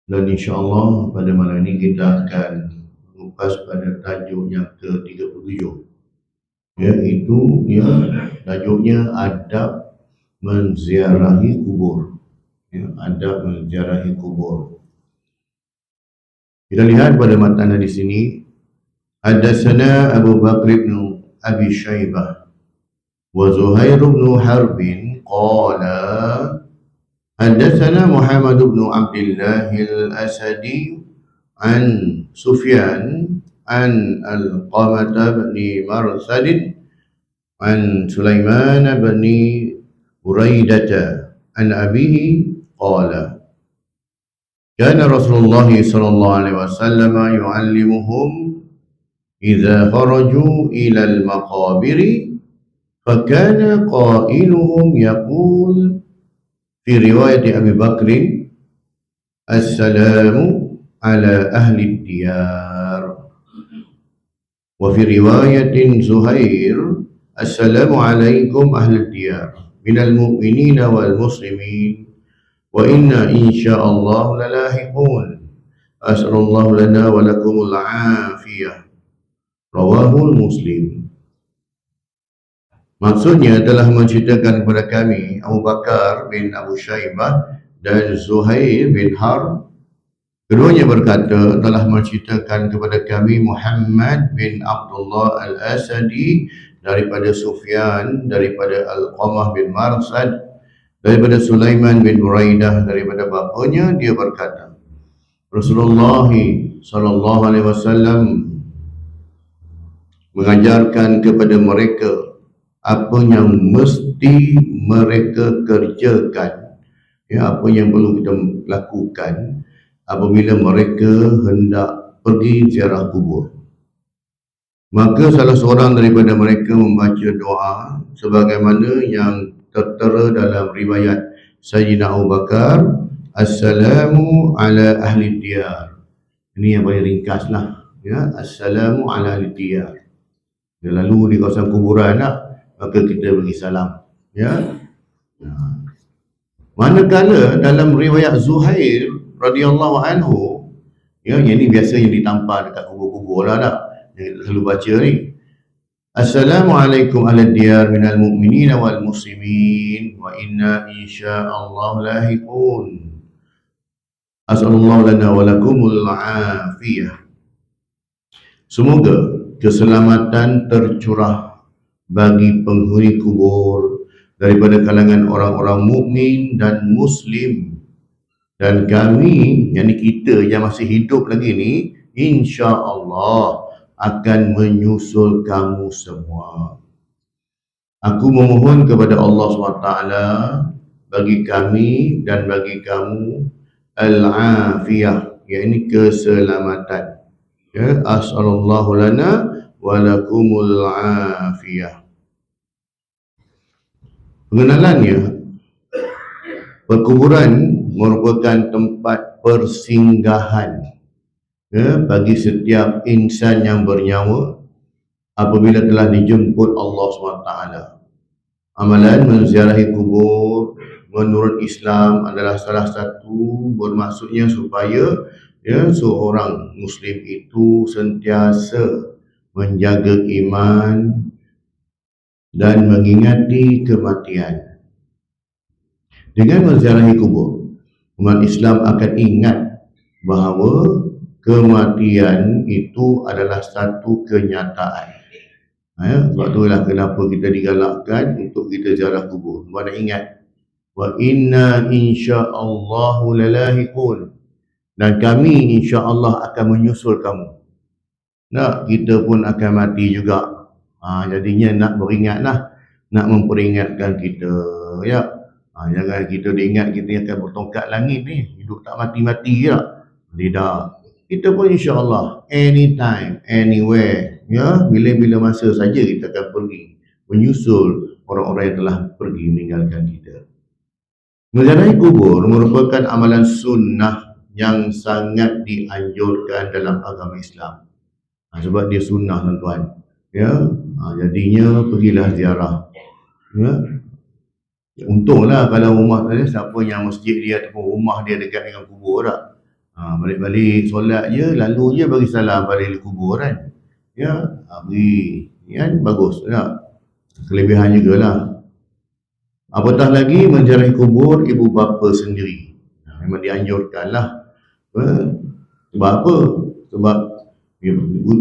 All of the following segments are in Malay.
Dan insya-Allah pada malam ini kita akan mengupas pada tajuk yang ke-37, iaitu tajuknya adab menziarahi kubur. Adab menziarahi kubur. Kita lihat pada matan di sini, Hadatsana Abu Bakr bin Abi Syaibah wa Zuhair bin Harb qala Hadatsana Muhammad bin Abdullah al-Asadi an Sufyan an Al-Qamah bin Marsad an Sulaiman bin Uraidah an abihi qala kana Rasulullah sallallahu alaihi wasallam yu'allimuhum idza kharaju ila al-maqabir fakana qailuhum yaqul fi riwayat Abi Bakr assalamu ala ahli diyar wa fi riwayatin Zuhair assalamu alaikum ahli diyar minal mu'minina wal muslimin wa inna insyaallah lalahiqun as'alullahu lana wa lakumul afiyah rawahul Muslim. Maksudnya telah menceritakan kepada kami Abu Bakar bin Abu Syaibah dan Zuhair bin Harb, keduanya berkata telah menceritakan kepada kami Muhammad bin Abdullah al-Asadi daripada Sufyan, daripada Al-Qamah bin Marsad, daripada Sulaiman bin Uraidah, daripada bapanya, dia berkata Rasulullah sallallahu alaihi wasallam mengajarkan kepada mereka apa yang mesti mereka kerjakan, apa yang perlu kita lakukan apabila mereka hendak pergi ziarah kubur. Maka salah seorang daripada mereka membaca doa sebagaimana yang tertera dalam riwayat Sayyidina Abu Bakar, Assalamu ala ahli diyar. Ini yang paling ringkas lah, Assalamu ala ahli diyar. Dia lalu di kawasan kuburan maka kita bagi salam, Manakala dalam riwayat Zuhair radhiyallahu anhu, yang ini biasa yang ditampar dekat kubur-kubur lah, yang kita selalu baca ni. Assalamualaikum ala diyar minal mu'minina wal muslimin wa inna insya'allah lahiqun. As'alullahu lana wa lakumul afiyah. Semoga keselamatan tercurah bagi penghuni kubur daripada kalangan orang-orang mukmin dan muslim, dan kami, yakni kita yang masih hidup lagi ni, insya-Allah akan menyusul kamu semua. Aku memohon kepada Allah SWT bagi kami dan bagi kamu al-afiyah, yakni keselamatan. As'alullahu lana wa lakumul afiyah. Pengenalannya, perkuburan merupakan tempat persinggahan bagi setiap insan yang bernyawa apabila telah dijemput Allah SWT. Amalan menziarahi kubur menurut Islam adalah salah satu bermaksudnya supaya seorang Muslim itu sentiasa menjaga iman dan mengingati kematian. Dengan menziarahi kubur, umat Islam akan ingat bahawa kematian itu adalah satu kenyataan. Sebab itulah kenapa kita digalakkan untuk kita ziarah kubur. Mana ingat, wa inna insya'allahu lalahiqun, dan kami insya-Allah akan menyusul kamu. Kita pun akan mati juga. Jadinya nak beringatlah, nak memperingatkan kita, jangan kita diingat kita akan bertongkat langit ni, hidup tak mati-mati je. Tidak. Kita pun insya-Allah anytime, anywhere, bila-bila masa saja kita akan pergi menyusul orang-orang yang telah pergi meninggalkan kita. Menziarahi kubur merupakan amalan sunnah yang sangat dianjurkan dalam agama Islam. Sebab dia sunnah, tuan-tuan. Jadinya pergilah ziarah. Untunglah kalau rumah tadi, siapa yang masjid dia ataupun rumah dia dekat dengan kubur tak. Balik-balik solat je, lalu je bagi salam balik kubur kan. Ya, beri kan, bagus tak? Kelebihan jugalah. Apatah lagi menziarahi kubur ibu bapa sendiri. Memang dianjurkan lah. Sebab apa? Sebab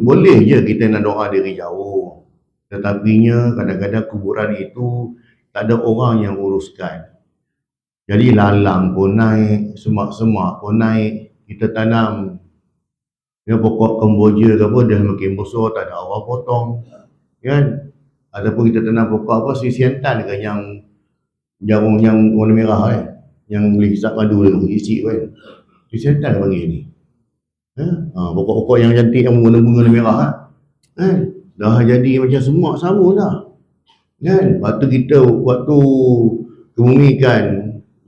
boleh je kita nak doa dari jauh. Tetapinya kadang-kadang kuburan itu tak ada orang yang uruskan. Jadi lalang pun naik, semak-semak pun naik. Kita tanam pokok kemboja ke apa, dah makin besar, tak ada orang potong kan. Ataupun kita tanam pokok apa, siantan ke yang jarum yang warna merah kan, yang boleh hisap madu tu, isi kan. Siantan panggil ni. Pokok-pokok yang cantik yang bunga-bunga merah kan. Dah jadi macam semak sama dah kan. Waktu kita kebumikan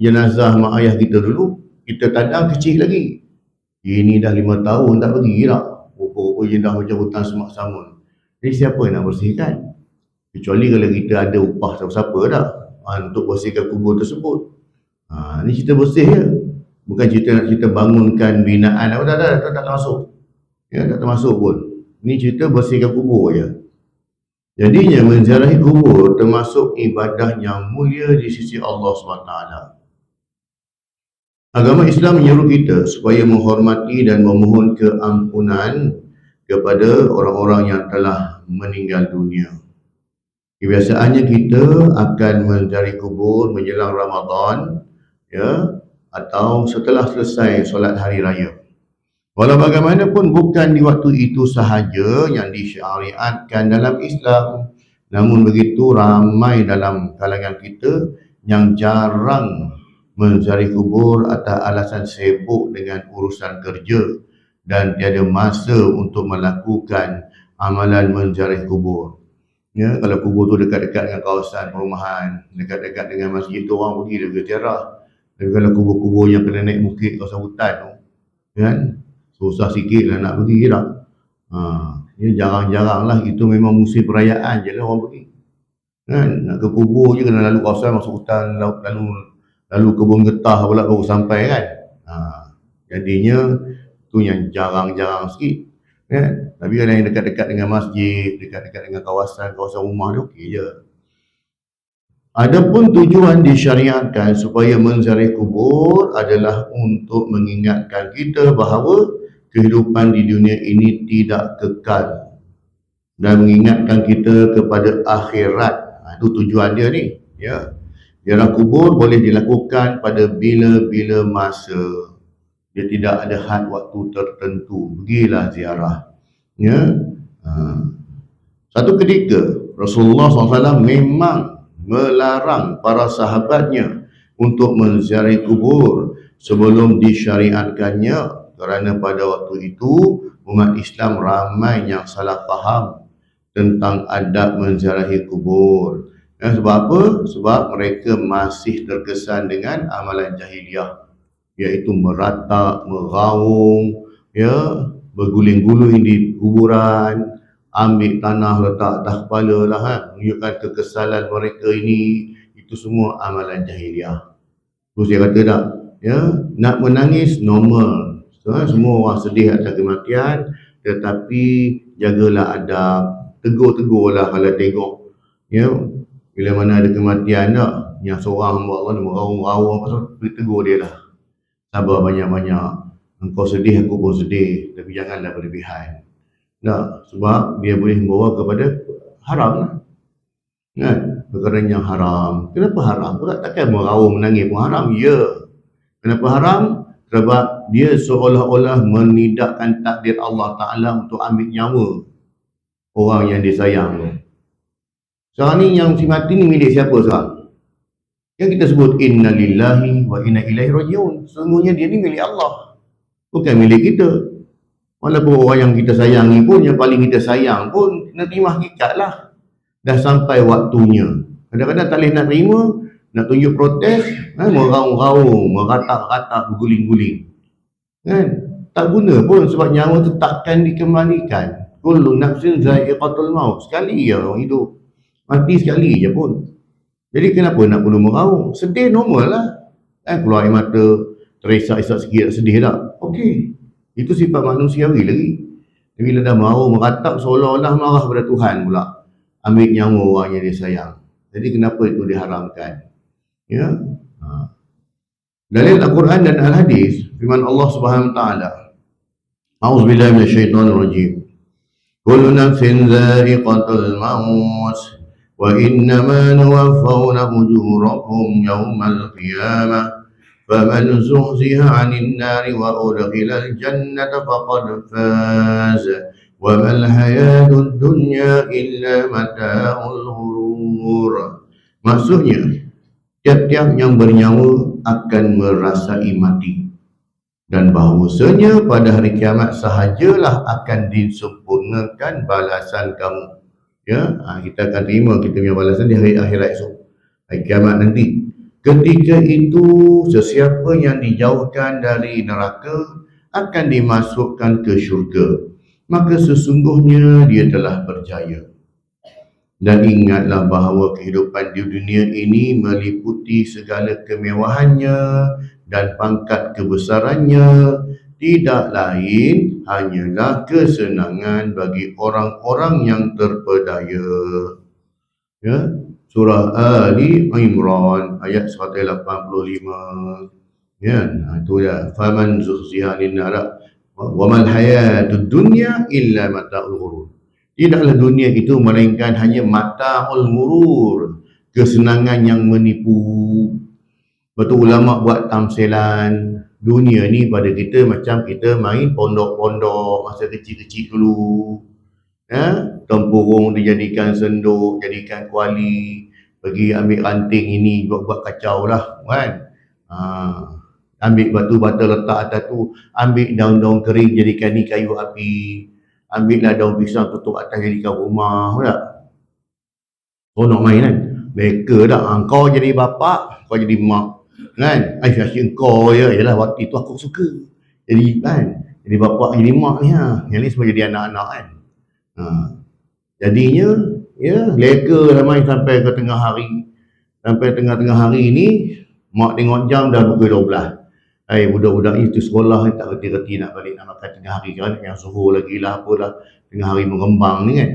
jenazah mak ayah kita dulu, kita tanam kecil lagi. Ini dah 5 tahun tak pergi tak. Pokok-pokok je dah macam hutan semak samun. Jadi siapa yang nak bersihkan? Kecuali kalau kita ada upah siapa-siapa tak untuk bersihkan kubur tersebut. Ni cerita bersih je. Bukan cerita nak kita bangunkan binaan apa, tak termasuk. Ya, tak termasuk pun. Ni cerita bersihkan kubur je. Jadinya menziarahi kubur termasuk ibadah yang mulia di sisi Allah SWT. Agama Islam menyuruh kita supaya menghormati dan memohon keampunan kepada orang-orang yang telah meninggal dunia. Kebiasaannya kita akan menziarahi kubur menjelang Ramadan, ya, atau setelah selesai solat hari raya. Walau bagaimanapun bukan di waktu itu sahaja yang disyariatkan dalam Islam. Namun begitu ramai dalam kalangan kita yang jarang menziarahi kubur atas alasan sibuk dengan urusan kerja dan tiada masa untuk melakukan amalan menziarahi kubur. Ya, kalau kubur tu dekat-dekat dengan kawasan perumahan, dekat-dekat dengan masjid tu orang pergi dia ziarah. Tapi kalau kubur-kubur yang kena naik bukit kawasan hutan tu, kan, susah sikit lah nak pergi tak. Ya, jarang-jarang lah, itu memang musim perayaan je lah orang pergi. Kan, nak ke kubur je kena lalu kawasan masuk hutan, lalu kebun getah pula baru sampai kan. Jadinya tu yang jarang-jarang sikit kan. Tapi kalau yang dekat-dekat dengan masjid, dekat-dekat dengan kawasan rumah dia okey je. Adapun tujuan disyariatkan supaya menziarahi kubur adalah untuk mengingatkan kita bahawa kehidupan di dunia ini tidak kekal dan mengingatkan kita kepada akhirat. Itu tujuan dia ni, ya. Ziarah kubur boleh dilakukan pada bila-bila masa. Dia tidak ada had waktu tertentu. Pergilah ziarah. Ya. Satu ketika Rasulullah SAW memang melarang para sahabatnya untuk menziarahi kubur sebelum disyariatkannya, kerana pada waktu itu umat Islam ramai yang salah faham tentang adab menziarahi kubur. Sebab apa? Sebab mereka masih terkesan dengan amalan jahiliah, iaitu meratak, meraung, ya, berguling-guling di kuburan, ambil tanah letak atas kepala lah, menunjukkan kekesalan mereka ini. Itu semua amalan jahiliah. Terus dia kata tak, ya, nak menangis normal, semua orang sedih atas kematian, tetapi jagalah adab, tegur-tegurlah kalau tengok, ya, bila mana ada kematian tak, yang seorang hamba Allah meraung-raung apa, tegur dia lah, sabar banyak-banyak, engkau sedih aku pun sedih, tapi janganlah berlebihan. Tak, sebab dia boleh membawa kepada haram lah. Kan? Perkara yang haram. Kenapa haram? Takkan meraung menangis pun haram? Ya. Kenapa haram? Sebab dia seolah-olah menidakkan takdir Allah Ta'ala untuk ambil nyawa orang yang disayang tu. Sekarang ni yang si mati ni milik siapa sekarang? Yang kita sebut inna lillahi wa inna ilaihi rajiun. Sesungguhnya dia ni milik Allah, bukan milik kita. Walaupun orang yang kita sayangi pun, yang paling kita sayang pun, kena terima hakikat lah. Dah sampai waktunya. Kadang-kadang tak boleh nak terima, nak tunjuk protes, meraung-raung, meratak-ratak, berguling-guling. Kan? Tak guna pun, sebab nyawa tu takkan dikembalikan. Kullu nafsin za'iqatul maut. Sekali je orang hidup. Mati sekali je pun. Jadi kenapa nak perlu meraung? Sedih normal lah. Keluar air mata. terisak-isak sikit, sedih tak? Okey, itu sifat manusiawi lagi. Bila dah mau meratap seolah-olah marah pada Tuhan pula, ambil nyawa orang yang dia sayang. Jadi kenapa itu diharamkan? Ya. Dalil Al-Quran dan Al-Hadis, firman Allah Subhanahu wa taala, A'udzubillahi minasyaitonir rajim. Kullu nafsin dha'iqatul maut wa innama nuwaffawna ujurakum yawmal qiyamah faman zuhziha 'anil nari wa udkhilal jannata faqad faz wa mal hayatud dunya illa mata'ul ghurur. Maksudnya, tiap-tiap yang bernyawa akan merasai mati, dan bahawasanya pada hari kiamat sahajalah akan disempurnakan balasan kamu. Ya, kita akan terima kita punya balasan di hari akhirat esok, hari kiamat nanti. Ketika itu sesiapa yang dijauhkan dari neraka akan dimasukkan ke syurga, maka sesungguhnya dia telah berjaya. Dan ingatlah bahawa kehidupan di dunia ini meliputi segala kemewahannya dan pangkat kebesarannya, tidak lain hanyalah kesenangan bagi orang-orang yang terpedaya. Ya, surah Ali Imran ayat 185. Ya, itu ya, faman zuhziha 'anil nar wa mal hayatud dunya illa mata'ul ghurur. Tidaklah dunia itu melainkan hanya mata'ul ghurur, kesenangan yang menipu. Betul, ulama buat tamsilan dunia ni pada kita macam kita main pondok-pondok masa kecil-kecil dulu. Ya, tempurung dijadikan senduk, jadikan kuali, pergi ambil ranting ini, buat kacau lah kan. Ambil batu bata letak atas tu, ambil daun-daun kering jadikan ni kayu api, ambillah daun pisang tutup atas jadikan rumah, tak? Nak main kan? Mereka tak, kau jadi bapak, kau jadi mak kan? Asyik kau je, yalah waktu itu aku suka jadi kan, jadi bapak jadi mak ni yang ni semua jadi anak-anak kan. Jadinya ya, leka lah main sampai ke tengah hari. Sampai tengah-tengah hari ni mak tengok jam dah pukul 12. Budak-budak ni tu sekolah ni tak reti-reti nak balik nak makan tengah hari kan, yang suhu lagi lah apalah, tengah hari mengembang ni kan.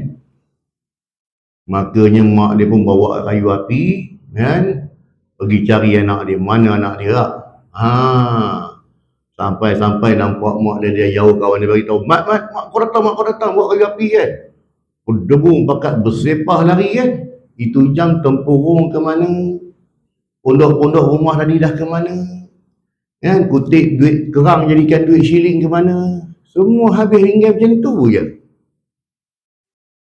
Makanya mak dia pun bawa kayu api kan, pergi cari anak dia, mana anak dia tak? Sampai nampak mak dia jauh, kawan dia beritahu, mak kau datang bawa kayu api kan. Debung pakat bersepah lari kan. Itu jam tempurung ke mana, pondok-pondok rumah tadi dah ke mana kan, kutip duit kerang jadikan duit shilling ke mana, semua habis ringgan macam tu je.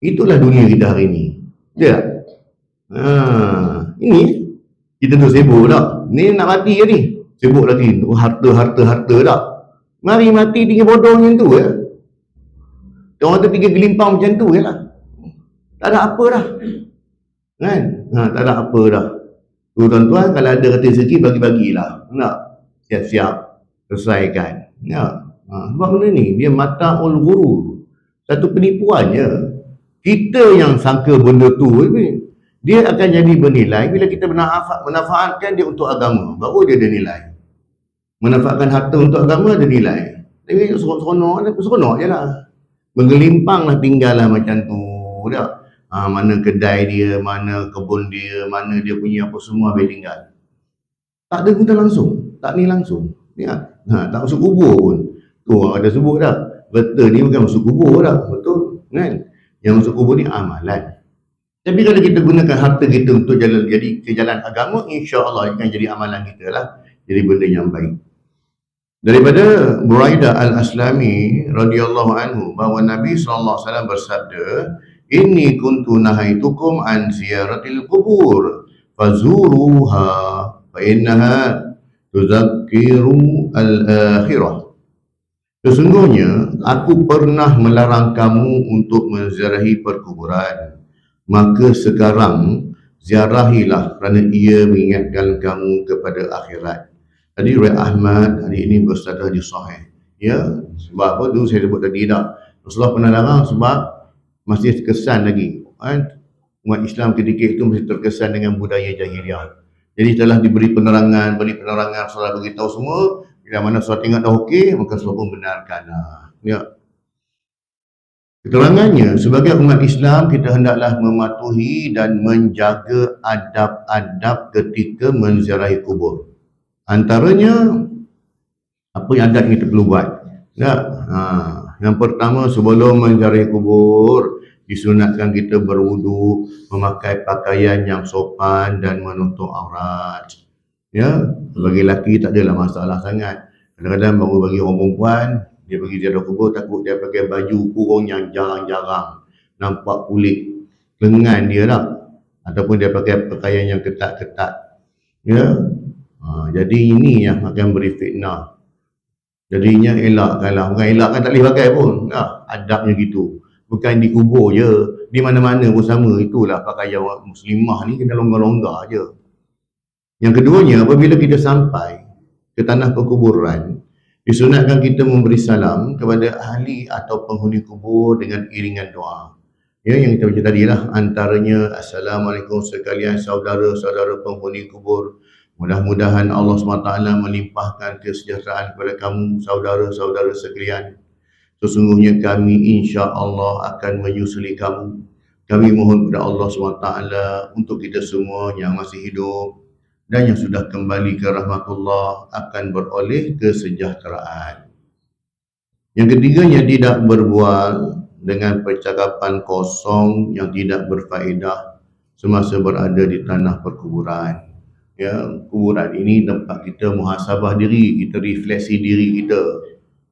Itulah dunia kita hari ni, ya. Ini kita tu sibuk tak, ni nak mati je ni, sibuk lagi harta tak. Mari mati tinggal bodoh macam tu ya. Orang tu tinggal gelimpang macam tu je lah, tak ada apa dah kan. Tak ada apa dah. Tuan-tuan, kalau ada kata rezeki bagi-bagilah, nak siap-siap selesaikan ya. Sebab benda ni dia mata'ul ghurur, satu penipuannya. Kita yang sangka benda tu dia akan jadi bernilai bila kita menafaatkan dia untuk agama, baru dia ada nilai. Menafaatkan harta untuk agama ada nilai. Tapi seronok je lah, menggelimpang lah, tinggal lah macam tu tak. Mana kedai dia, mana kebun dia, mana dia punya apa semua habis tinggal. Tak ada guna langsung, tak ni langsung ya. Tak masuk kubur pun. Tu orang ada sebut dah, betul ni bukan masuk kubur dah, betul kan. Yang masuk kubur ni amalan. Tapi kalau kita gunakan harta kita untuk jadi ke jalan agama, insya-Allah akan jadi amalan kita lah, jadi benda yang baik. Daripada Buraidah Al-Aslami radhiyallahu anhu bahawa Nabi SAW bersabda, inni kuntu nahaitukum an ziyaratil qubur fazuruha fa innaha tuzakkiru al-akhirah. Sesungguhnya aku pernah melarang kamu untuk menziarahi perkuburan, maka sekarang ziarahilah kerana ia mengingatkan kamu kepada akhirat. Tadi riwayat Ahmad, hari ini bersandar di sahih. Ya, sebab apa dulu saya sebut tadi dah, Rasulullah pernah larang sebab masih terkesan lagi kan, umat Islam ketika itu masih terkesan dengan budaya jahiliah. Jadi telah diberi penerangan, Rasulullah beritahu semua, Bila mana surah tengok dah okey, maka surah pun benarkan. Ya. Keterangannya, sebagai umat Islam, kita hendaklah mematuhi dan menjaga adab-adab ketika menziarahi kubur. Antaranya, apa yang adab kita perlu buat? Ya. Yang pertama, sebelum menziarahi kubur, disunatkan kita berwudu, memakai pakaian yang sopan dan menutup aurat. Ya, bagi lelaki tak adalah masalah sangat. Kadang-kadang baru bagi orang perempuan, dia pergi ziarah kubur, takut dia pakai baju kurung yang jarang-jarang, nampak kulit lengan dia lah, ataupun dia pakai pakaian yang ketat-ketat. Ya, jadi ini yang akan beri fitnah. Jadinya elakkanlah, bukan elakkan tak boleh pakai pun. Adabnya gitu. Bukan di kubur je, di mana-mana pun sama. Itulah pakaian muslimah ni, kena longgar-longgar je. Yang keduanya, apabila kita sampai ke tanah perkuburan, disunatkan kita memberi salam kepada ahli atau penghuni kubur dengan iringan doa. Ya, yang kita baca tadi lah, antaranya Assalamualaikum sekalian saudara-saudara penghuni kubur. Mudah-mudahan Allah SWT melimpahkan kesejahteraan kepada kamu saudara-saudara sekalian. Sesungguhnya kami insya Allah akan menyusuli kamu. Kami mohon kepada Allah SWT untuk kita semua yang masih hidup dan yang sudah kembali ke rahmatullah akan beroleh kesejahteraan. Yang ketiganya, tidak berbual dengan percakapan kosong yang tidak berfaedah semasa berada di tanah perkuburan. Ya, kuburan ini tempat kita muhasabah diri, kita refleksi diri kita.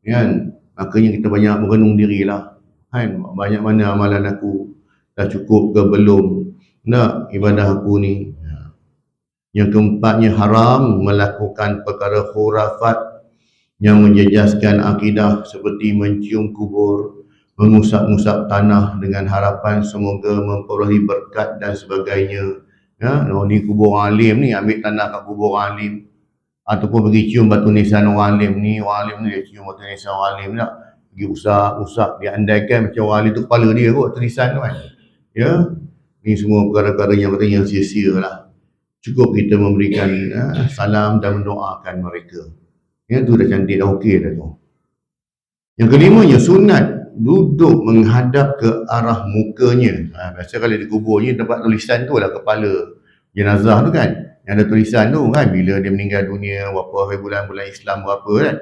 Kan? Makanya kita banyak merenung dirilah. Kan? Banyak mana amalan aku, dah cukup ke belum? Nak ibadah aku ni? Yang keempatnya, haram melakukan perkara khurafat yang menjejaskan akidah seperti mencium kubur, mengusap-ngusap tanah dengan harapan semoga memperolehi berkat dan sebagainya. Ya, ni kubur orang alim ni, ambil tanah kat kubur orang alim. Ataupun pergi cium batu nisan orang alim ni, dia cium batu nisan orang alim tak? Pergi usap-usap, dia andaikan macam orang alim tu kepala dia kot, tulisan tu kan. Ya, ni semua perkara-perkara yang katanya sia-sia lah. Cukup kita memberikan salam dan mendoakan mereka. Ya, tu dah cantik, dah okey dah tu. Yang kelimanya, sunat duduk menghadap ke arah mukanya. Biasa kalau di kubur ni tempat tulisan tu lah kepala jenazah tu kan. Yang ada tulisan tu kan, bila dia meninggal dunia, berapa hari bulan Islam berapa kan.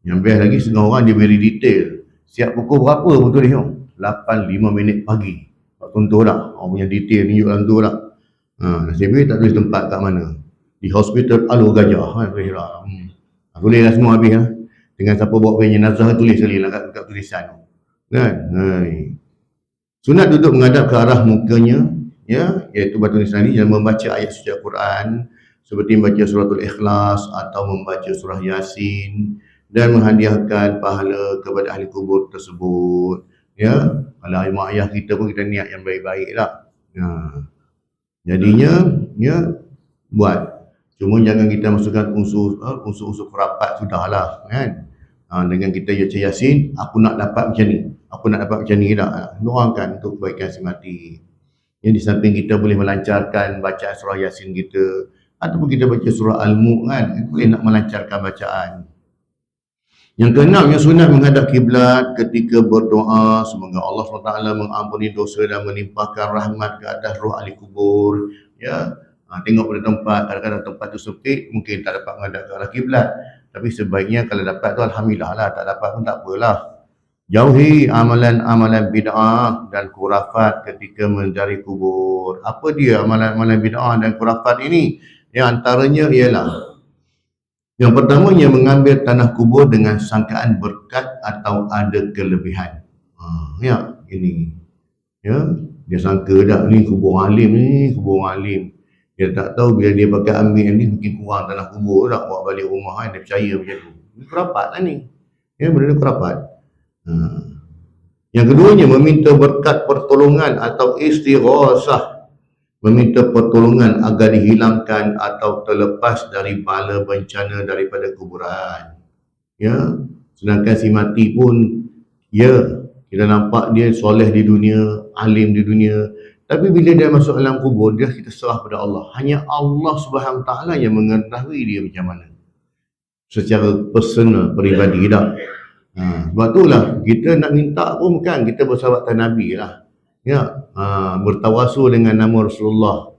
Yang best lagi, setengah orang dia beri detail. Siap pukul berapa pun tulis tu. 8:05 pagi. Contoh tak, orang punya detail tunjuk dalam tu tak. Nasib baik tak tulis tempat kat mana. Di hospital Alur Gajah kan, tulis lah semua habis lah. Dengan siapa bawa pergi jenazah, tulis sekali lah kat tulisan kan. Sunat duduk menghadap ke arah mukanya, ya, iaitu batu nisan ni, dan membaca ayat suci Al-Quran seperti membaca suratul Ikhlas atau membaca surah Yasin, dan menghadiahkan pahala kepada ahli kubur tersebut. Ya, kalau mak ayah kita pun kita niat yang baik-baik lah. Jadinya, ya, buat. Cuma jangan kita masukkan unsur-unsur kerapat, sudahlah kan. Dengan kita baca Yasin, aku nak dapat macam ni, aku nak dapat macam ni tak. Doakan untuk kebaikan si mati. Ya, di samping kita boleh melancarkan bacaan surah Yasin kita, ataupun kita baca surah Al-Mulk kan, boleh nak melancarkan bacaan. Yang keenam, yang sunat menghadap kiblat ketika berdoa, semoga Allah SWT mengampuni dosa dan melimpahkan rahmat ke atas roh ahli kubur. Ya, tengok pada tempat, kadang-kadang tempat tu sempit, mungkin tak dapat menghadap ke arah kiblat. Tapi sebaiknya kalau dapat tu alhamdulillah lah, tak dapat pun tak apalah. Jauhi amalan-amalan bid'ah dan khurafat ketika mencari kubur. Apa dia amalan-amalan bid'ah dan khurafat ini? Yang antaranya ialah, yang pertamanya, mengambil tanah kubur dengan sangkaan berkat atau ada kelebihan. Ya, ini. Ya, dia sangka dah ni kubur alim ni, kubur alim. Dia tak tahu bila dia pakai ambil ni mungkin kurang tanah kubur tak, bawa balik rumah kan, dia percaya macam tu. Ini kerapat lah ni. Ya, benda ni kerapat. Yang keduanya, meminta berkat pertolongan atau istighasah. Meminta pertolongan agar dihilangkan atau terlepas dari bala bencana daripada kuburan. Ya, sedangkan si mati pun, ya, kita nampak dia soleh di dunia, alim di dunia, tapi bila dia masuk alam kubur, dia kita serah pada Allah. Hanya Allah Subhanahu Wa Taala yang mengetahui dia macam mana. secara personal, peribadi dah. Sebab itulah kita nak minta pun bukan kita bersahabatan Nabi lah. Ya, bertawasul dengan nama Rasulullah.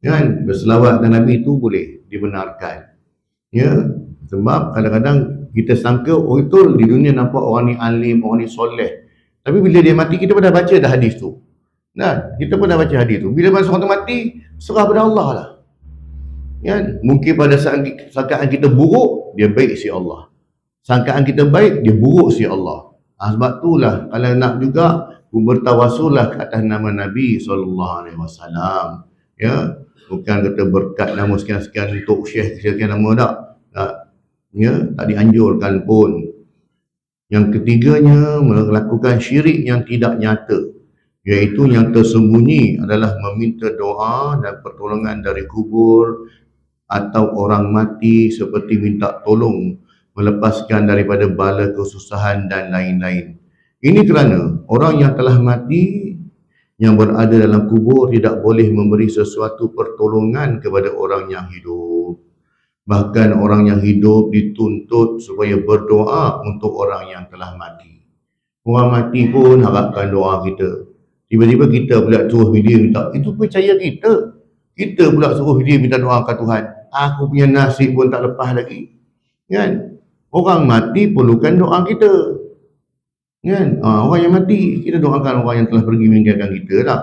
Kan, berselawat dengan Nabi itu boleh dibenarkan. Ya, sebab kadang-kadang kita sangka, oh itu di dunia nampak orang ni alim, orang ni soleh. Tapi bila dia mati, kita pun dah baca dah hadis tu. Nah, kita pun dah baca hadis tu. Bila masa orang tu mati, serah pada Allah lah. Ya, mungkin pada saat sangkaan kita buruk, dia baik si Allah. Sangkaan kita baik, dia buruk si Allah. Sebab itulah kalau nak juga bertawasullah ke atas nama Nabi SAW. Ya, bukan kata berkat nama sekian-sekian untuk syekh sekian nama tak. Ya, tak dianjurkan pun. Yang ketiganya, melakukan syirik yang tidak nyata, iaitu yang tersembunyi adalah meminta doa dan pertolongan dari kubur atau orang mati, seperti minta tolong melepaskan daripada bala kesusahan dan lain-lain. Ini kerana orang yang telah mati yang berada dalam kubur tidak boleh memberi sesuatu pertolongan kepada orang yang hidup. Bahkan orang yang hidup dituntut supaya berdoa untuk orang yang telah mati. Orang mati pun harapkan doa kita. Tiba-tiba kita pula suruh dia minta, itu percaya kita. Kita pula suruh dia minta doa ke Tuhan. Aku punya nasib pun tak lepas lagi. Kan? Orang mati perlukan doa kita. Kan? Orang yang mati, kita doakan orang yang telah pergi meninggalkan kita tak?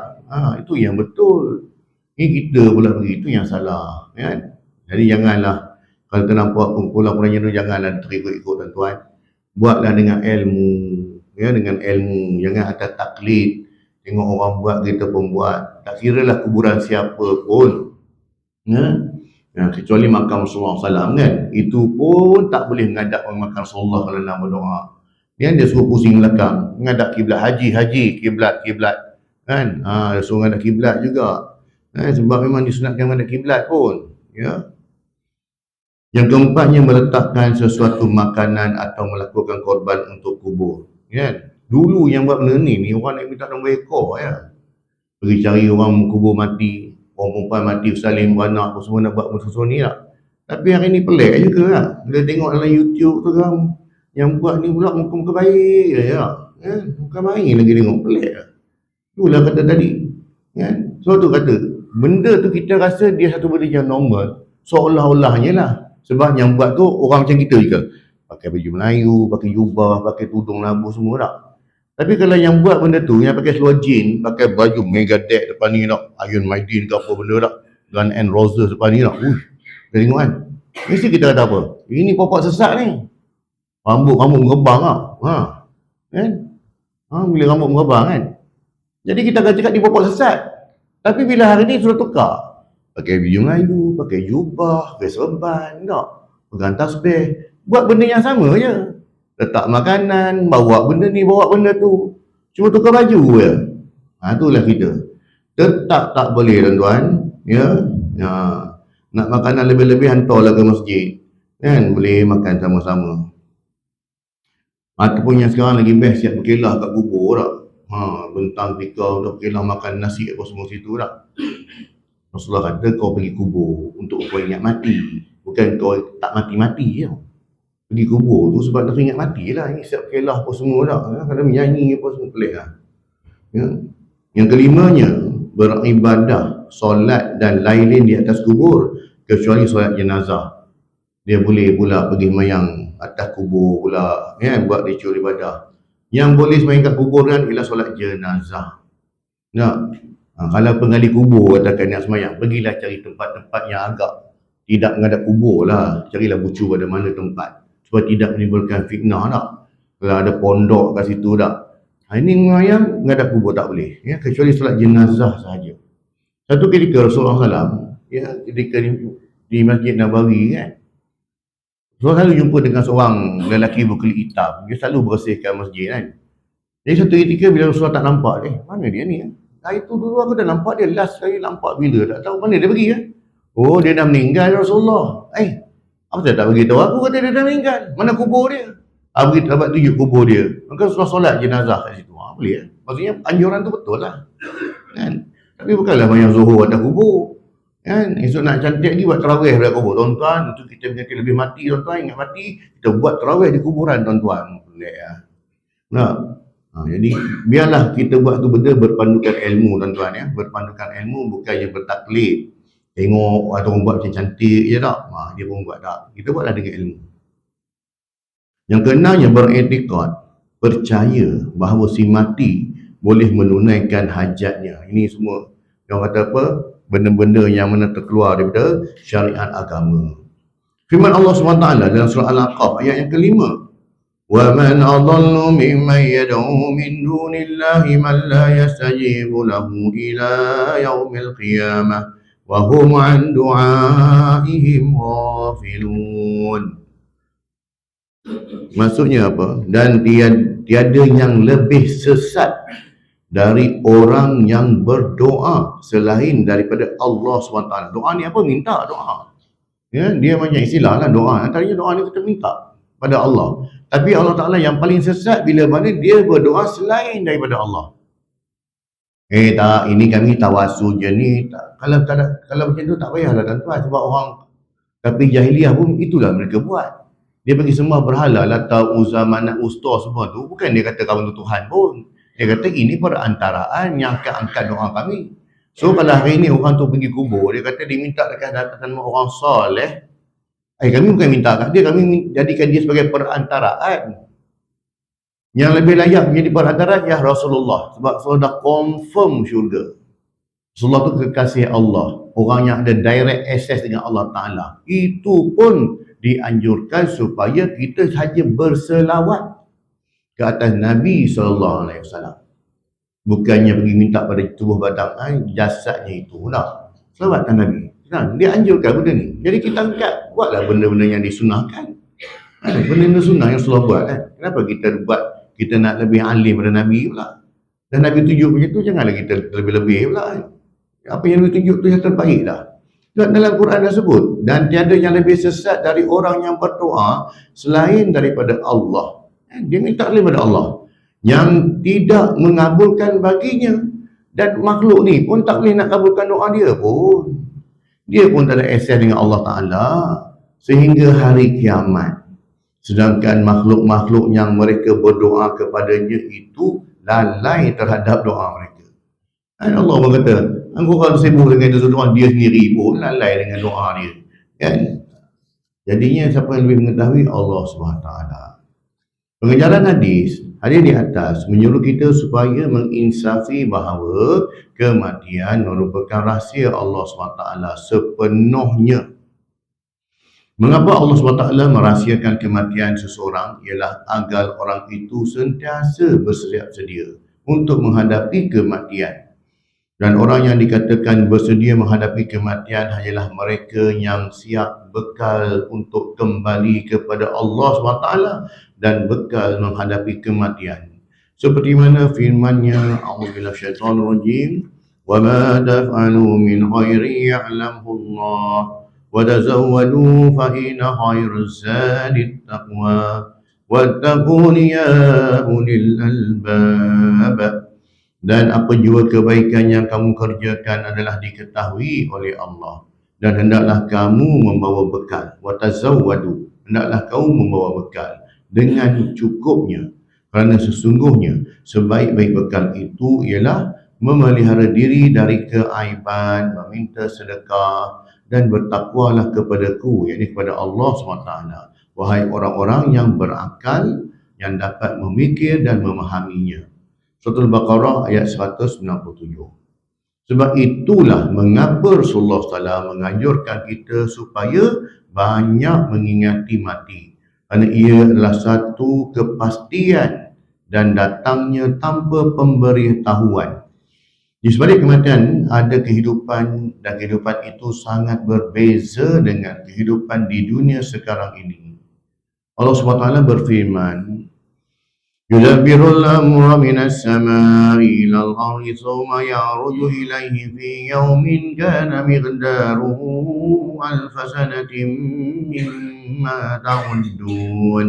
Itu yang betul. Ini kita pula pergi, itu yang salah. Kan? Jadi janganlah, kalau kita nampak kumpulan-kumpulan tu, janganlah terikut-ikut tuan-tuan. Buatlah dengan ilmu. Ya, dengan ilmu. Jangan atas taklid. Tengok orang buat, kita pun buat. Tak kira lah kuburan siapa pun. Ya? Kecuali makam Rasulullah SAW kan. Itu pun tak boleh menghadap makam Rasulullah kalau nak berdoa. Dia suruh pusing belakang. Menghadap kiblat haji, kiblat. Kan? Dia suruh menghadap kiblat juga. Sebab memang disunatkan menghadap kiblat pun. Ya. Yang keempatnya, meletakkan sesuatu makanan atau melakukan korban untuk kubur. Kan? Dulu yang buat benda ni orang nak minta nombor ekor ya. Pergi cari orang kubur mati, orang perempuan mati, saling beranak, apa semua nak buat benda ni tak. Tapi hari ni pelik juga lah. Bila tengok dalam YouTube tu kan, yang buat ni pula muka-muka baik ya. Muka baik lagi tengok, pelik lah. Itulah kata tadi. Kan? Sebab tu kata, benda tu kita rasa dia satu benda yang normal, seolah-olahnya lah. Sebab yang buat tu orang macam kita juga. Pakai baju Melayu, pakai jubah, pakai tudung labu semua tak. Tapi kalau yang buat benda tu, yang pakai seluar jean, pakai baju Megadeth depan ni tak, Iron Maiden ke apa benda tak, Guns N' Roses depan ni tak, kita tengok kan, mesti kita kata apa, ini popok sesat ni, rambut merebang tak, kan, bila rambut merebang kan, jadi kita akan cakap dia popok sesat. Tapi bila hari ni sudah tukar, pakai baju Melayu, pakai jubah, pakai serban tak, pegang tasbih, buat benda yang sama je. Letak makanan, bawa benda ni, bawa benda tu. Cuma tukar baju je. Itulah kita. Tetap tak boleh tuan-tuan. Ya. Nak makanan lebih-lebih, hantarlah ke masjid. Kan? Boleh makan sama-sama. Ataupun yang sekarang lagi best, siap berkelah kat kubur tak. Bentang tikar, dah berkelah makan nasi apa semua situ tak. Rasulullah kata kau pergi kubur untuk kau ingat mati. Bukan kau tak mati-mati je. Pergi kubur tu sebab nak ingat mati lah. Ini siap kelah apa semua tak. Kadang menyanyi apa semua, pelik lah. Ya. Yang kelimanya, beribadah, solat dan lain-lain di atas kubur, kecuali solat jenazah. Dia boleh pula pergi mayang atas kubur pula, ya, buat ritual ibadah. Yang boleh semayang kat kubur kan ialah solat jenazah. Ya. Kalau penggali kubur katakan nak semayang, pergilah cari tempat-tempat yang agak tidak menghadap kubur lah. Carilah bucu pada mana tempat, supaya tidak menimbulkan fitnah tak. Kalau ada pondok kat situ tak. Ini semayang menghadap kubur tak boleh. Ya, kecuali solat jenazah sahaja. Satu ketika Rasulullah SAW, ya, ketika di Masjid Nabawi kan, Rasulullah selalu jumpa dengan seorang lelaki berkulit hitam. Dia selalu bersihkan masjid kan. Jadi satu ketika bila Rasulullah tak nampak, mana dia ni? Hari tu dulu aku dah nampak dia, last kali nampak bila, tak tahu mana dia pergi kan. Oh, dia dah meninggal Rasulullah. Apa saya tak beritahu aku, kata dia dah meninggal. Mana kubur dia? Bagi dapat tunjuk kubur dia. Maka Rasulullah solat jenazah kat situ. Boleh kan? Maksudnya anjuran tu betul lah. Kan? Tapi bukanlah banyak zuhur atas kubur. Kan? Esok nak cantik ni buat tarawih pada kubur tuan-tuan. Untuk kita penyakit lebih mati tuan-tuan, ingat mati, kita buat tarawih di kuburan tuan-tuan. Ya. Nah, jadi biarlah kita buat tu benda berpandukan ilmu tuan-tuan ya. Berpandukan ilmu, bukannya bertaklid. Tengok orang buat macam cantik je tak. Dia pun buat tak. Kita buatlah dengan ilmu. Yang keenamnya beriktikad, percaya bahawa si mati boleh menunaikan hajatnya. Ini semua yang kata apa? Benda-benda yang mana terkeluar daripada syariat agama. Firman Allah SWT dalam surah Al-Aqaf ayat yang kelima. وَمَنْ أَضَلُّ مِمَّنْ يَدْعُو مِنْ دُونِ اللَّهِ مَنْ لَا يَسْتَجِيبُ لَهُ إِلَى يَوْمِ الْقِيَامَةِ وَهُمْ عَنْ دُعَائِهِمْ غَافِلُونَ. Maksudnya apa? Dan tiada yang lebih sesat dari orang yang berdoa selain daripada Allah SWT. Doa ni apa? Minta doa. Ya, dia banyak istilah lah doa. Antaranya doa ni kita minta pada Allah. Tapi Allah Ta'ala yang paling sesat bila mana dia berdoa selain daripada Allah. Tak, ini kami tawasul je ni. Kalau macam tu tak payahlah tuan-tuan. Sebab orang tapi jahiliah pun itulah mereka buat. Dia pergi sembah berhala, Lata, Uzza, Manat, Usta semua tu. Bukan dia kata kamu tu Tuhan pun. Dia kata ini perantaraan yang angkat doa kami. So kalau hari ni orang tu pergi kubur, dia kata diminta dekat datang orang soleh. Kami bukan minta kat dia, kami jadikan dia sebagai perantaraan. Yang lebih layak menjadi perantaraan ya Rasulullah. Sebab Rasulullah dah confirm syurga. Rasulullah tu kekasih Allah. Orang yang ada direct access dengan Allah Ta'ala. Itu pun dianjurkan supaya kita saja berselawat ke atas Nabi SAW. Bukannya pergi minta pada tubuh badan jasadnya itu. Tak. Selawat Nabi. Dia anjurkan benda ni. Jadi kita angkat, buatlah benda-benda yang disunahkan. Benda-benda sunnah yang Rasulullah buat. Kenapa kita buat, kita nak lebih alim pada Nabi pula? Dan Nabi tunjuk macam tu, janganlah kita lebih-lebih pula. Apa yang Nabi tunjuk tu yang terbaik dah. Dalam Quran dah sebut. Dan tiada yang lebih sesat dari orang yang berdoa selain daripada Allah. Dia minta daripada Allah yang tidak mengabulkan baginya. Dan makhluk ni pun tak boleh nak kabulkan doa dia pun. Dia pun tak ada akses dengan Allah Ta'ala sehingga hari kiamat. Sedangkan makhluk-makhluk yang mereka berdoa kepadanya itu lalai terhadap doa mereka. Dan Allah berkata, engkau kalau sibuk dengan doa dia sendiri pun lalai dengan doa dia. Kan? Jadinya siapa yang lebih mengetahui? Allah SWT. Pengejaran hadis di atas menyuruh kita supaya menginsafi bahawa kematian merupakan rahsia Allah SWT sepenuhnya. Mengapa Allah SWT merahsiakan kematian seseorang? Ialah agar orang itu sentiasa bersedia sedia untuk menghadapi kematian. Dan orang yang dikatakan bersedia menghadapi kematian hanyalah mereka yang siap bekal untuk kembali kepada Allah SWT dan bekal menghadapi kematian. Seperti mana firman-Nya, A'udzubillahi minasyaitonir rajim, "Wa ma taf'alu min khairin ya'lamhu Allah, wa tazawwadu fa inna khairaz zadi taqwa, wattaqun ya ulil albab." Dan apa jua kebaikan yang kamu kerjakan adalah diketahui oleh Allah. Dan hendaklah kamu membawa bekal. Watazawwadu. Hendaklah kamu membawa bekal dengan cukupnya. Kerana sesungguhnya sebaik-baik bekal itu ialah memelihara diri dari keaiban, meminta sedekah dan bertakwalah kepadaku, yakni kepada Allah SWT. Wahai orang-orang yang berakal, yang dapat memikir dan memahaminya. Surah Al-Baqarah ayat 197. Sebab itulah mengapa Rasulullah SAW menganjurkan kita supaya banyak mengingati mati. Kerana ia adalah satu kepastian dan datangnya tanpa pemberitahuan. Di sebalik kematian ada kehidupan, dan kehidupan itu sangat berbeza dengan kehidupan di dunia sekarang ini. Allah SWT berfirman, يُدَبِّرُ الْأَمْرَ مِنَ السَّمَاءِ إِلَى الْأَرْضِ ثُمَّ يَعْرُجُ إِلَيْهِ فِي يَوْمٍ كَانَ مِقْدَارُهُ أَلْفَ سَنَةٍ مِّمَّا تَعُدُّونَ.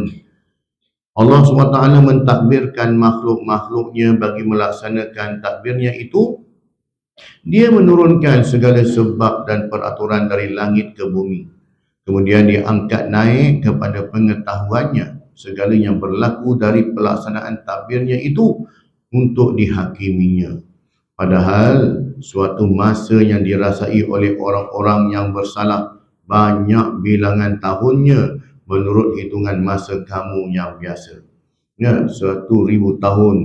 Allah SWT mentadbirkan makhluk-makhluknya bagi melaksanakan takbirnya itu Dia menurunkan segala sebab dan peraturan dari langit ke bumi. Kemudian dia angkat naik kepada pengetahuannya segala yang berlaku dari pelaksanaan takdirnya itu untuk dihakiminya. Padahal suatu masa yang dirasai oleh orang-orang yang bersalah banyak bilangan tahunnya menurut hitungan masa kamu yang biasa. Ya, 1,000 tahun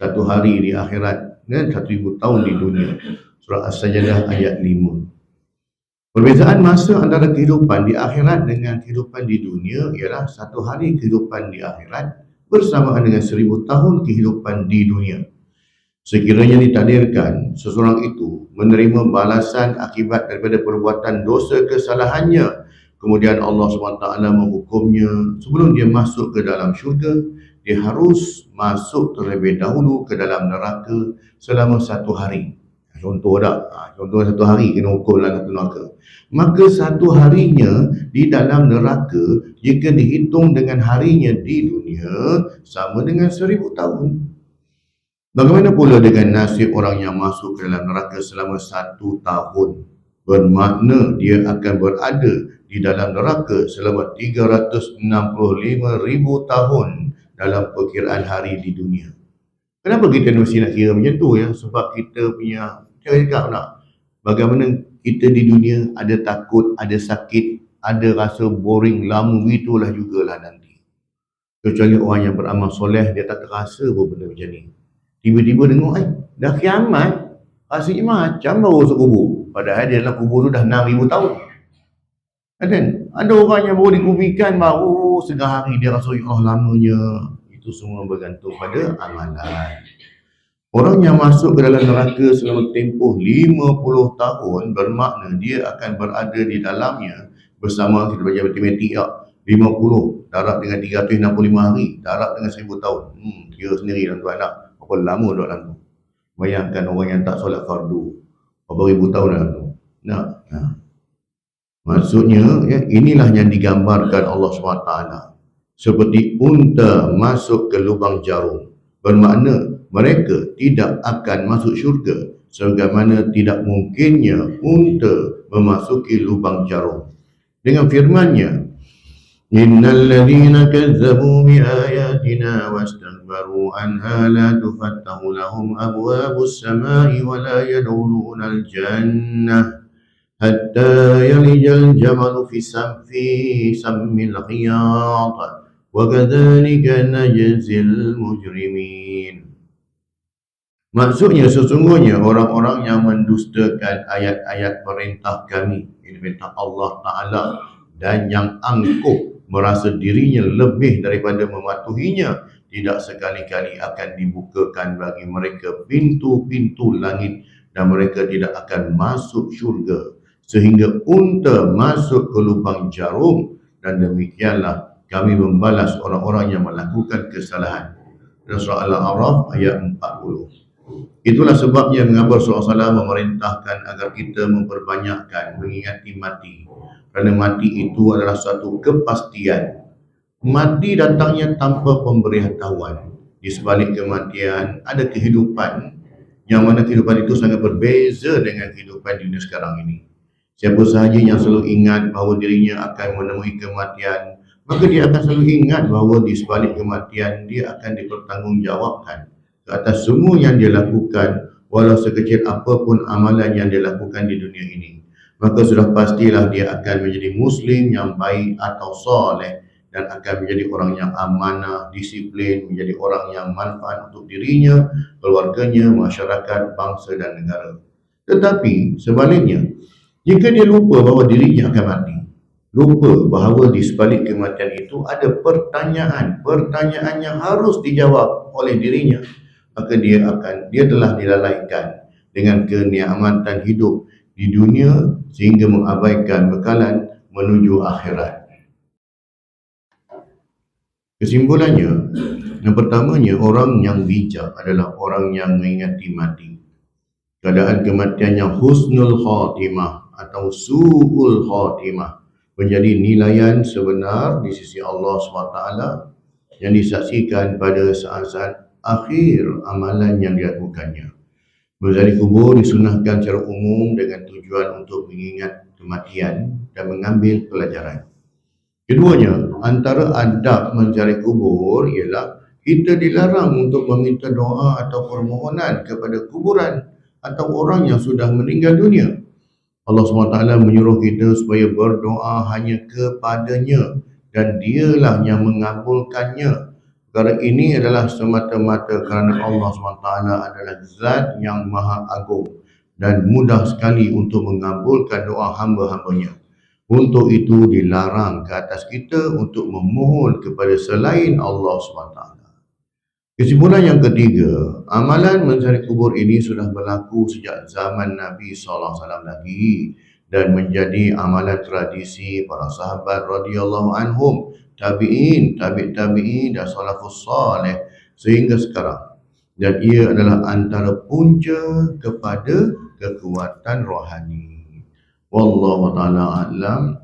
satu hari di akhirat, dan 1,000 tahun di dunia. Surah As-Sajdah ayat 5. Perbezaan masa antara kehidupan di akhirat dengan kehidupan di dunia ialah satu hari kehidupan di akhirat bersamaan dengan 1,000 tahun kehidupan di dunia. Sekiranya ditakdirkan seseorang itu menerima balasan akibat daripada perbuatan dosa kesalahannya, kemudian Allah SWT menghukumnya sebelum dia masuk ke dalam syurga, dia harus masuk terlebih dahulu ke dalam neraka selama 1 hari. Contoh dah, contoh 1 hari kena hukum dalam neraka. Maka 1 harinya di dalam neraka, jika dihitung dengan harinya di dunia, sama dengan 1,000 tahun. Bagaimana pula dengan nasib orang yang masuk ke dalam neraka selama 1 tahun? Bermakna dia akan berada di dalam neraka selama 365,000 tahun dalam perkiraan hari di dunia. Kenapa kita mesti nak kira macam tu ya? Sebab kita punya, saya cakap nak, bagaimana kita di dunia ada takut, ada sakit, ada rasa boring, lama, itulah jugalah nanti. Kecuali orang yang beramal soleh, dia tak terasa pun benda macam ni. Tiba-tiba dengar, dah kiamat, rasanya macam baru masuk kubur. Padahal dia dalam kubur tu dah 6,000 tahun. Kan? Ada orang yang baru dikuburkan, baru setengah hari dia rasa, ya Allah lamanya. Itu semua bergantung pada amalan. Orang yang masuk ke dalam neraka selama tempoh 50 tahun bermakna dia akan berada di dalamnya bersama, kita belajar matematik ya, 50 darab dengan 365 hari, darab dengan 1,000 tahun. Kira sendiri tuan-tuan nak berapa lama duduk dalam tu. Bayangkan orang yang tak solat fardu, berapa ribu tahun dalam tu. Maksudnya ya, inilah yang digambarkan Allah SWT. Seperti unta masuk ke lubang jarum, bermakna mereka tidak akan masuk syurga sebagaimana tidak mungkinnya unta memasuki lubang jarum. Dengan firman-Nya, innal ladzina kazzabu bi ayatina wastakbaru anha la tufattahu lahum abwabus samai wa la yadkhulunal jannah hatta yalijal jamalu fi sammil khiyat wa kadzalika najzil mujrimin. Maksudnya sesungguhnya orang-orang yang mendustakan ayat-ayat perintah kami, perintah Allah Ta'ala, dan yang angkuh merasa dirinya lebih daripada mematuhinya, tidak sekali-kali akan dibukakan bagi mereka pintu-pintu langit dan mereka tidak akan masuk syurga sehingga unta masuk ke lubang jarum, dan demikianlah kami membalas orang-orang yang melakukan kesalahan. Surah Al-A'raf ayat 40. Itulah sebabnya mengapa Rasulullah SAW memerintahkan agar kita memperbanyakkan mengingati mati. Kerana mati itu adalah suatu kepastian. Mati datangnya tanpa pemberitahuan. Di sebalik kematian ada kehidupan, yang mana kehidupan itu sangat berbeza dengan kehidupan dunia sekarang ini. Siapa sahaja yang selalu ingat bahawa dirinya akan menemui kematian, maka dia akan selalu ingat bahawa di sebalik kematian dia akan dipertanggungjawabkan ke atas semua yang dia lakukan, walau sekecil apapun amalan yang dia lakukan di dunia ini. Maka sudah pastilah dia akan menjadi Muslim yang baik atau soleh, dan akan menjadi orang yang amanah, disiplin, menjadi orang yang manfaat untuk dirinya, keluarganya, masyarakat, bangsa dan negara. Tetapi sebaliknya, jika dia lupa bahawa dirinya akan mati, lupa bahawa di sebalik kematian itu ada pertanyaan yang harus dijawab oleh dirinya, maka dia telah dilalaikan dengan kenikmatan hidup di dunia sehingga mengabaikan bekalan menuju akhirat. Kesimpulannya, yang pertamanya, orang yang bijak adalah orang yang mengingati mati. Keadaan kematian yang husnul khatimah atau su'ul khatimah menjadi nilaian sebenar di sisi Allah SWT yang disaksikan pada saat-saat akhir amalan yang dilakukannya. Menziarahi kubur disunahkan secara umum dengan tujuan untuk mengingat kematian dan mengambil pelajaran. Keduanya, antara adab menziarahi kubur ialah kita dilarang untuk meminta doa atau permohonan kepada kuburan atau orang yang sudah meninggal dunia. Allah SWT menyuruh kita supaya berdoa hanya kepadanya dan dialah yang mengabulkannya. Perkara ini adalah semata-mata kerana Allah SWT adalah zat yang maha agung dan mudah sekali untuk mengabulkan doa hamba-hambanya. Untuk itu dilarang ke atas kita untuk memohon kepada selain Allah SWT. Kesimpulan yang ketiga, amalan menziarahi kubur ini sudah berlaku sejak zaman Nabi SAW lagi dan menjadi amalan tradisi para sahabat radhiyallahu anhum, tabi'in, tabi'in dan salafus salih sehingga sekarang. Dan ia adalah antara punca kepada kekuatan rohani. Wallahu ta'ala a'lam.